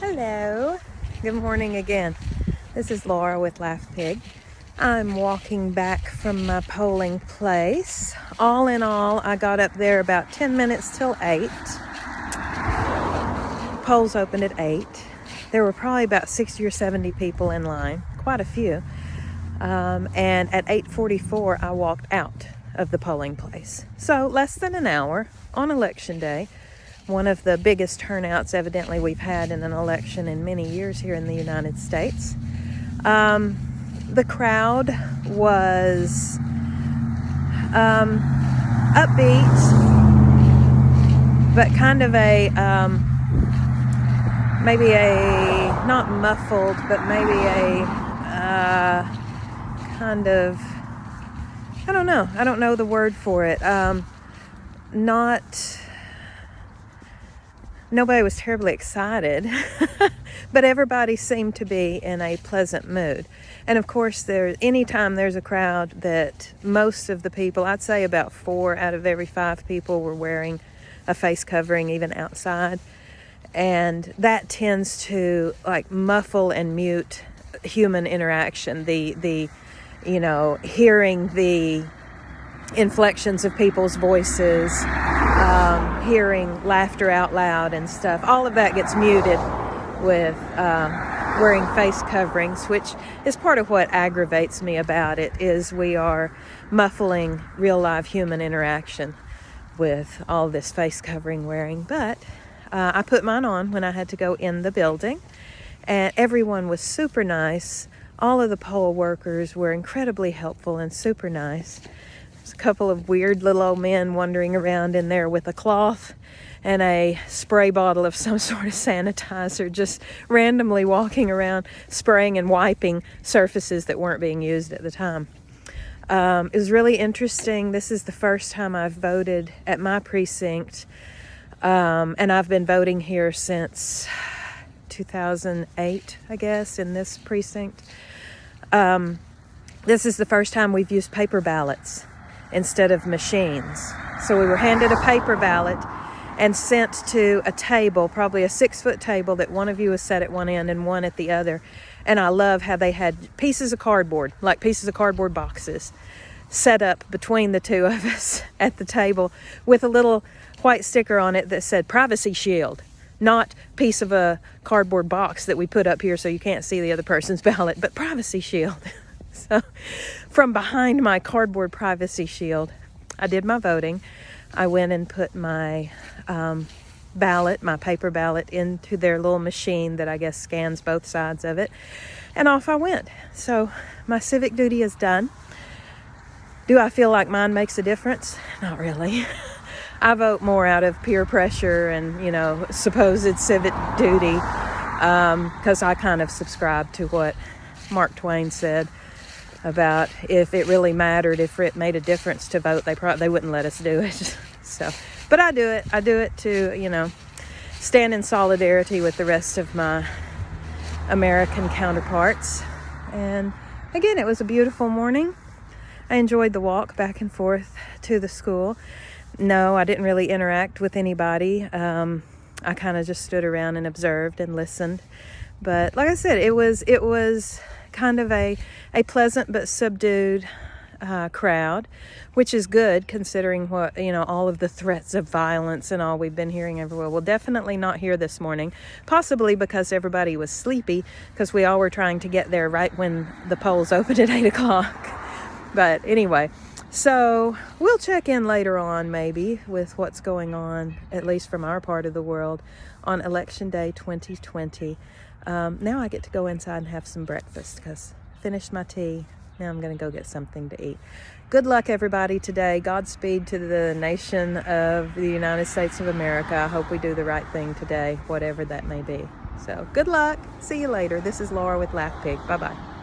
Hello. Good morning again. This is Laura with Laugh Pig. I'm walking back from my polling place. All in all, I got up there about 10 minutes till 8. Polls opened at 8. There were probably about 60 or 70 people in line, quite a few. And at 8:44, I walked out of the polling place. So less than an hour on election day. One of the biggest turnouts evidently we've had in an election in many years here in the United States. The crowd was upbeat, but kind of maybe not muffled, but maybe kind of, I don't know the word for it. Nobody was terribly excited, but everybody seemed to be in a pleasant mood. And of course, anytime there's a crowd, that most of the people, I'd say about 4 out of every 5 people were wearing a face covering, even outside. And that tends to muffle and mute human interaction. The hearing the inflections of people's voices, hearing laughter out loud and stuff. All of that gets muted with wearing face coverings, which is part of what aggravates me about it, is we are muffling real live human interaction with all this face covering wearing. But I put mine on when I had to go in the building, and everyone was super nice. All of the poll workers were incredibly helpful and super nice. A couple of weird little old men wandering around in there with a cloth and a spray bottle of some sort of sanitizer, just randomly walking around spraying and wiping surfaces that weren't being used at the time. It was really interesting. This is the first time I've voted at my precinct, and I've been voting here since 2008, I guess, in this precinct. This is the first time we've used paper ballots instead of machines. So we were handed a paper ballot and sent to a table, probably a 6-foot table, that one of you was set at one end and one at the other. And I love how they had pieces of cardboard, like pieces of cardboard boxes, set up between the two of us at the table with a little white sticker on it that said "Privacy Shield." Not piece of a cardboard box that we put up here so you can't see the other person's ballot, but Privacy Shield. So from behind my cardboard Privacy Shield, I did my voting. I went and put my ballot, my paper ballot, into their little machine that I guess scans both sides of it. And off I went. So my civic duty is done. Do I feel like mine makes a difference? Not really. I vote more out of peer pressure and, supposed civic duty, because I kind of subscribe to what Mark Twain said about if it really mattered, if it made a difference to vote, they wouldn't let us do it. So, but I do it. I do it to, stand in solidarity with the rest of my American counterparts. And again, it was a beautiful morning. I enjoyed the walk back and forth to the school. No, I didn't really interact with anybody. I kind of just stood around and observed and listened. But like I said, it was kind of a pleasant but subdued crowd, which is good considering what, all of the threats of violence and all we've been hearing everywhere. Well, definitely not here this morning, possibly because everybody was sleepy, because we all were trying to get there right when the polls opened at 8 o'clock. But anyway, so we'll check in later on maybe with what's going on, at least from our part of the world, on Election Day 2020. Now I get to go inside and have some breakfast because I finished my tea. Now I'm going to go get something to eat. Good luck, everybody, today. Godspeed to the nation of the United States of America. I hope we do the right thing today, whatever that may be. So good luck. See you later. This is Laura with Laugh Pig. Bye-bye.